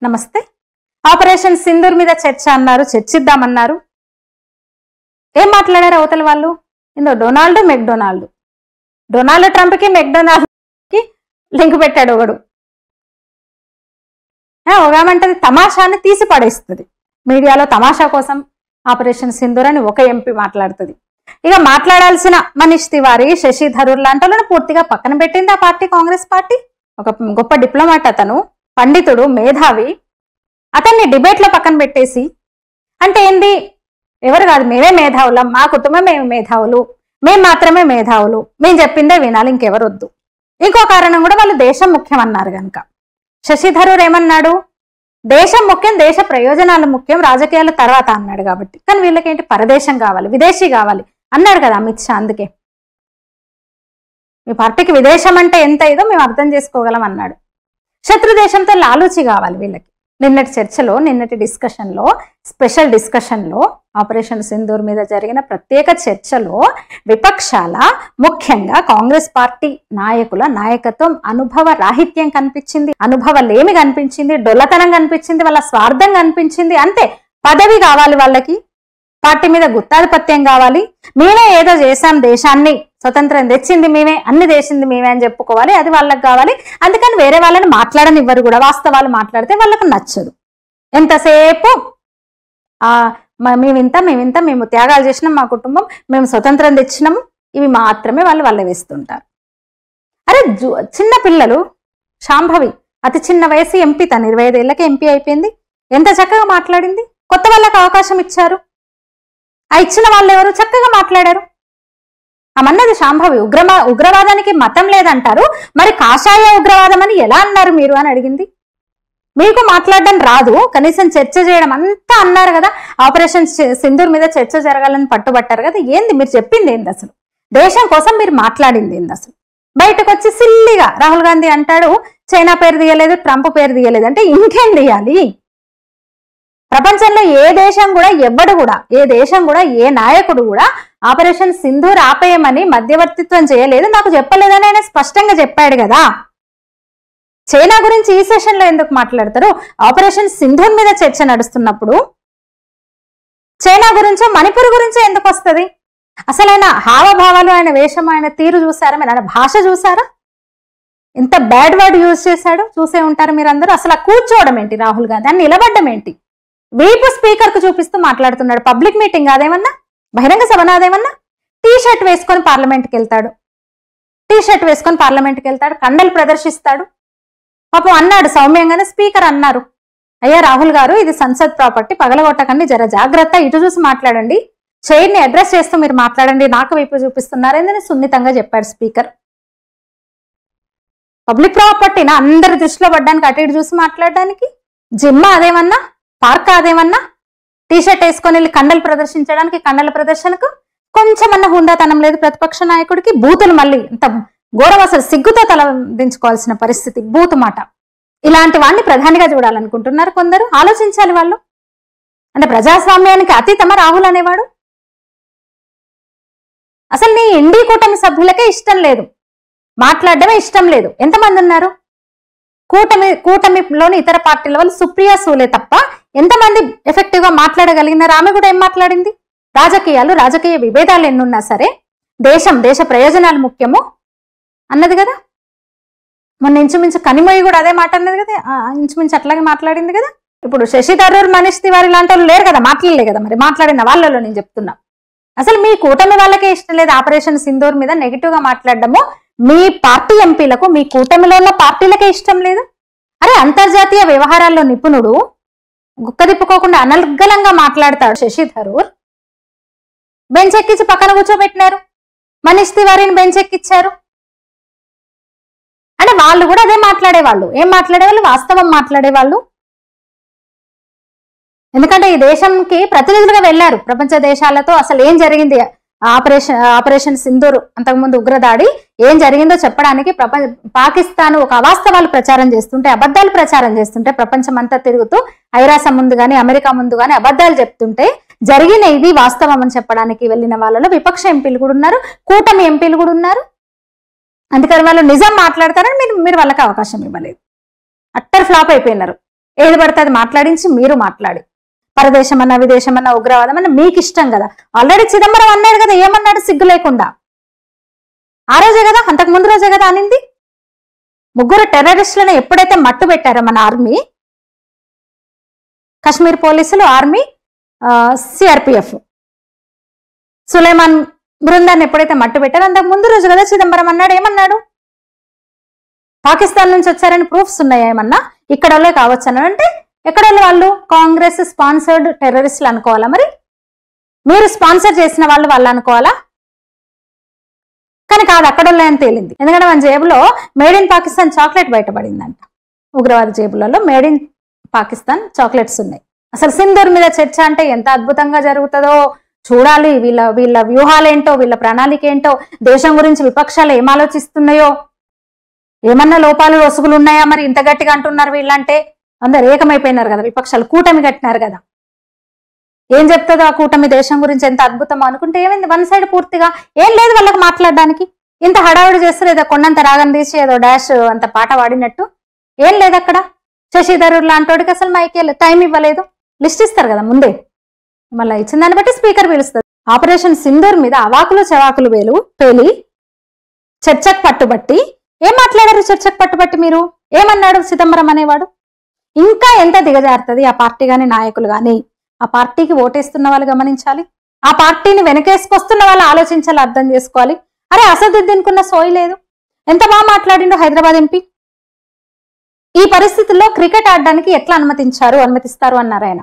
నమస్తే. ఆపరేషన్ సింధూర్ మీద చర్చ అన్నారు, చర్చిద్దామన్నారు. ఏం మాట్లాడారు అవతల వాళ్ళు? ఇందో డొనాల్డ్ ట్రంప్ కి మెక్డొనాల్డ్ కి లింక్ పెట్టాడు ఒకడు. ఒగామంటది తమాషాన్ని తీసి పడేస్తుంది. మీడియాలో తమాషా కోసం ఆపరేషన్ సింధూర్ అని ఒక ఎంపీ మాట్లాడుతుంది. ఇక మాట్లాడాల్సిన మనీష్ తివారీ, శశి థరూర్ లాంటి వాళ్ళని పూర్తిగా పక్కన పెట్టింది ఆ పార్టీ, కాంగ్రెస్ పార్టీ. ఒక గొప్ప డిప్లొమాట్ అతను, పండితుడు, మేధావి. అతన్ని డిబేట్ లో పక్కన పెట్టేసి అంటే ఏంది, ఎవరు కాదు మేమే మేధావులం, మా కుటుంబం మేము మేధావులు, మేము మాత్రమే మేధావులు, మేము చెప్పిందే వినాలి, ఇంకెవరు వద్దు. ఇంకో కారణం కూడా వాళ్ళు దేశం ముఖ్యం అన్నారు కనుక. శశి థరూర్ ఏమన్నాడు? దేశం ముఖ్యం, దేశ ప్రయోజనాలు ముఖ్యం, రాజకీయాలు తర్వాత అన్నాడు. కాబట్టి కానీ వీళ్ళకేంటి, పరదేశం కావాలి, విదేశీ కావాలి అన్నాడు కదా అమిత్ షా. అందుకే మీ పార్టీకి విదేశం అంటే ఎంత ఇదో మేము అర్థం చేసుకోగలం అన్నాడు. శత్రు దేశంతో లాలూచి కావాలి వీళ్ళకి. నిన్నటి చర్చలో, నిన్నటి డిస్కషన్లో, స్పెషల్ డిస్కషన్లో, ఆపరేషన్ సింధూర్ మీద జరిగిన ప్రత్యేక చర్చలో విపక్షాల, ముఖ్యంగా కాంగ్రెస్ పార్టీ నాయకుల నాయకత్వం అనుభవ రాహిత్యం కనిపించింది, అనుభవలేమి కనిపించింది, డొల్లతనం కనిపించింది, వాళ్ళ స్వార్థం కనిపించింది. అంతే, పదవి కావాలి వాళ్ళకి, పార్టీ మీద గుత్తాధిపత్యం కావాలి, మేమే ఏదో చేశాం, దేశాన్ని స్వతంత్రం తెచ్చింది మేమే, అన్ని చేసింది మేమే అని చెప్పుకోవాలి, అది వాళ్ళకి కావాలి. అందుకని వేరే వాళ్ళని మాట్లాడనివ్వరు కూడా. వాస్తవాలు మాట్లాడితే వాళ్ళకు నచ్చదు. ఎంతసేపు మేము త్యాగాలు చేసినాం, మా కుటుంబం, మేము స్వతంత్రం తెచ్చినాము, ఇవి మాత్రమే వాళ్ళు వేస్తుంటారు. అరే చిన్న పిల్లలు, శాంభవి అతి చిన్న వయసు ఎంపీ, తను 25 ఏళ్ళకి ఎంపీ అయిపోయింది. ఎంత చక్కగా మాట్లాడింది. కొత్త వాళ్ళకి అవకాశం ఇచ్చారు, ఆ ఇచ్చిన వాళ్ళు ఎవరు చక్కగా మాట్లాడారు. అమన్నది శాంభవి. ఉగ్రవాదానికి మతం లేదంటారు, మరి కాషాయ ఉగ్రవాదం అని ఎలా అన్నారు మీరు అని అడిగింది. మీకు మాట్లాడడం రాదు, కనీసం చర్చ చేయడం అంతా అన్నారు కదా. ఆపరేషన్ సింధూర్ మీద చర్చ జరగాలని పట్టుబట్టారు కదా. ఏంది మీరు చెప్పింది ఏంది అసలు? దేశం కోసం మీరు మాట్లాడింది ఏంది అసలు? బయటకు వచ్చి సిల్లిగా రాహుల్ గాంధీ అంటాడు చైనా పేరు తీయలేదు, ట్రంప్ పేరు తీయలేదు అంటే ఇంకేం తీయాలి? ప్రపంచంలో ఏ దేశం కూడా, ఏ దేశం కూడా, ఏ నాయకుడు కూడా ఆపరేషన్ సింధూర్ ఆపేయమని మధ్యవర్తిత్వం చేయలేదు, నాకు చెప్పలేదని ఆయన స్పష్టంగా చెప్పాడు కదా. చైనా గురించి ఈ సెషన్ లో ఎందుకు మాట్లాడతారు? ఆపరేషన్ సింధూర్ మీద చర్చ నడుస్తున్నప్పుడు చైనా గురించో మణిపూర్ గురించో ఎందుకు వస్తుంది? అసలు ఆయన హావభావాలు, ఆయన వేషం, ఆయన తీరు చూసారా మీరు? ఆయన భాష చూసారా? ఎంత బ్యాడ్ వర్డ్ యూజ్ చేశాడు, చూసే ఉంటారు మీరందరూ. అసలు కూర్చోవడం ఏంటి రాహుల్ గాంధీ, అని నిలబడ్డం ఏంటి? వీపు స్పీకర్ కు చూపిస్తూ మాట్లాడుతున్నాడు. పబ్లిక్ మీటింగ్ అదేమన్నా, బహిరంగ సభ అదేమన్నా? టీ షర్ట్ వేసుకొని పార్లమెంట్కి వెళ్తాడు, కండలు ప్రదర్శిస్తాడు. పాపం అన్నాడు సౌమ్యంగానే, స్పీకర్ అన్నారు, అయ్యా రాహుల్ గారు ఇది సంసద్ ప్రాపర్టీ, పగలగొట్టకండి, జర జాగ్రత్త, ఇటు చూసి మాట్లాడండి, చైర్ ని అడ్రస్ చేస్తూ మీరు మాట్లాడండి, నాకు వైపు చూపిస్తున్నారని సున్నితంగా చెప్పాడు స్పీకర్. పబ్లిక్ ప్రాపర్టీనా అందరి దృష్టిలో పడ్డానికి, అటు ఇటు చూసి మాట్లాడడానికి? జిమ్మా అదేమన్నా, పార్క్ అదేమన్నా? టీషర్ట్ వేసుకొని వెళ్ళి కండలు ప్రదర్శించడానికి, కండల ప్రదర్శనకు కొంచెమన్నా హుందాతనం లేదు ప్రతిపక్ష నాయకుడికి. బూతులు మళ్ళీ ఇంత ఘోరం, అసలు సిగ్గుతో తల దించుకోవాల్సిన పరిస్థితి, బూతు మాట. ఇలాంటి వాడిని ప్రధానిగా చూడాలనుకుంటున్నారు కొందరు. ఆలోచించాలి వాళ్ళు. అంటే ప్రజాస్వామ్యానికి అతీతమా రాహుల్ అనేవాడు? అసలు నీ ఇండి కూటమి సభ్యులకే ఇష్టం లేదు, మాట్లాడడమే ఇష్టం లేదు. ఎంతమంది ఉన్నారు కూటమిలోని ఇతర పార్టీల వాళ్ళు? సుప్రియా సూలే తప్ప ఎంతమంది ఎఫెక్టివ్ గా మాట్లాడగలిగినారు? ఆమె కూడా ఏం మాట్లాడింది? రాజకీయ విభేదాలు ఎన్నున్నా సరే దేశ ప్రయోజనాలు ముఖ్యము అన్నది కదా. మొన్న ఇంచుమించు కనిమొయ్యి కూడా అదే మాట అన్నది కదా, ఇంచుమించు అట్లాగే మాట్లాడింది కదా. ఇప్పుడు శశి థరూర్, మనీష్ తివారీ లాంటి వాళ్ళు లేరు కదా, మాట్లాడలే కదా. మరి మాట్లాడిన వాళ్ళలో నేను చెప్తున్నా, అసలు మీ కూటమి వాళ్ళకే ఇష్టం లేదు ఆపరేషన్ సింధూర్ మీద నెగిటివ్ గా మాట్లాడడము. మీ పార్టీ ఎంపీలకు, మీ కూటమిలో ఉన్న పార్టీలకే ఇష్టం లేదు. అరే అంతర్జాతీయ వ్యవహారాల్లో నిపుణుడు, గుక్క తిప్పుకోకుండా అనర్గళంగా మాట్లాడతాడు శశి థరూర్. బెంచ్ ఎక్కించి పక్కన కూర్చోబెట్టినారు, మనీష్ తివారీని బెంచ్ ఎక్కిచ్చారు. అంటే వాళ్ళు కూడా అదే మాట్లాడేవాళ్ళు. ఏం మాట్లాడేవాళ్ళు? వాస్తవం మాట్లాడేవాళ్ళు. ఎందుకంటే ఈ దేశంకి ప్రతినిధులుగా వెళ్లారు ప్రపంచ దేశాలతో. అసలు ఏం జరిగింది ఆపరేషన్ సింధూర్, అంతకుముందు ఉగ్రదాడి ఏం జరిగిందో చెప్పడానికి పాకిస్తాన్ ఒక అవాస్తవాలు ప్రచారం చేస్తుంటే, అబద్ధాలు ప్రచారం చేస్తుంటే, ప్రపంచం అంతా తిరుగుతూ ఐరాస ముందు గాని, అమెరికా ముందు గాని అబద్ధాలు చెప్తుంటే జరిగిన ఇది వాస్తవం అని చెప్పడానికి వెళ్ళిన వాళ్ళలో విపక్ష ఎంపీలు కూడా ఉన్నారు, కూటమి ఎంపీలు కూడా ఉన్నారు. అందుకని వాళ్ళు నిజం మాట్లాడతారని మీరు వాళ్ళకి అవకాశం ఇవ్వలేదు. అట్టర్ ఫ్లాప్ అయిపోయినారు. ఏది పడితే అది మాట్లాడించి మీరు మాట్లాడి పరదేశం అన్న విదేశం అన్న ఉగ్రవాదం అన్న మీకు ఇష్టం కదా. ఆల్రెడీ చిదంబరం అన్నాడు కదా, ఏమన్నాడు సిగ్గు లేకుండా. ఆ రోజే కదా, అంతకు ముందు రోజే కదా అనింది. 3 టెర్రరిస్టులను ఎప్పుడైతే మట్టు పెట్టారో మన ఆర్మీ, కశ్మీర్ పోలీసులు, ఆర్మీ, సిఆర్పిఎఫ్, సులేమాన్ బృందాన్ని ఎప్పుడైతే మట్టు పెట్టారో అంతకు ముందు రోజు కదా చిదంబరం అన్నాడు. ఏమన్నాడు? పాకిస్తాన్ నుంచి వచ్చారని ప్రూఫ్స్ ఉన్నాయా ఏమన్నా? ఇక్కడ వాళ్ళే కావచ్చు అన్నాడు. అంటే ఎక్కడ వాళ్ళు కాంగ్రెస్ స్పాన్సర్డ్ టెర్రరిస్టులు అనుకోవాలా? మరి మీరు స్పాన్సర్ చేసిన వాళ్ళు అనుకోవాలా? కానీ కాదు, అక్కడ అని తేలింది. ఎందుకంటే మన జేబులో మేడ్ ఇన్ పాకిస్తాన్ చాక్లెట్ బయటపడిందంట. ఉగ్రవాద జేబులలో మేడ్ ఇన్ పాకిస్తాన్ చాక్లెట్స్ ఉన్నాయి. అసలు సింధూర్ మీద చర్చ అంటే ఎంత అద్భుతంగా జరుగుతుందో చూడాలి. వీళ్ళ వ్యూహాలేంటో, వీళ్ళ ప్రణాళిక ఏంటో, దేశం గురించి విపక్షాలు ఏం ఆలోచిస్తున్నాయో, ఏమన్నా లోపాలు వసుగులు ఉన్నాయా మరి ఇంత గట్టిగా అంటున్నారు వీళ్ళంటే. అందరు ఏకమైపోయినారు కదా, విపక్షాలు కూటమి కట్టినారు కదా. ఏం చెప్తుందో ఆ కూటమి దేశం గురించి ఎంత అద్భుతం అనుకుంటే ఏమైంది? 1 సైడ్ పూర్తిగా ఏం లేదు వాళ్ళకి మాట్లాడడానికి. ఇంత హడావుడి చేస్తారు, ఏదో కొండంత రాగం తీసి ఏదో డాష్ అంత పాట వాడినట్టు ఏం లేదు అక్కడ. శశిధరూర్ లాంటోడికి అసలు మైకే టైం ఇవ్వలేదు. లిస్ట్ ఇస్తారు కదా ముందే, మళ్ళీ ఇచ్చిన దాన్ని బట్టి స్పీకర్ పిలుస్తారు. ఆపరేషన్ సింధూర్ మీద అవాకులు చవాకులు పేలి చర్చకు పట్టుబట్టి ఏం మాట్లాడారు? చర్చకు పట్టుబట్టి మీరు ఏమన్నాడు చిదంబరం అనేవాడు? ఇంకా ఎంత దిగజారుతుంది ఆ పార్టీ గాని, నాయకులు గాని. ఆ పార్టీకి ఓటేస్తున్న వాళ్ళు గమనించాలి, ఆ పార్టీని వెనకేసుకొస్తున్న వాళ్ళు ఆలోచించాలి, అర్థం చేసుకోవాలి. అరే అసదుద్దీన్ కున్న సోయి లేదు, ఎంత బాగా మాట్లాడిండో హైదరాబాద్ ఎంపీ. ఈ పరిస్థితుల్లో క్రికెట్ ఆడడానికి ఎట్లా అనుమతిస్తారు అన్నారు ఆయన.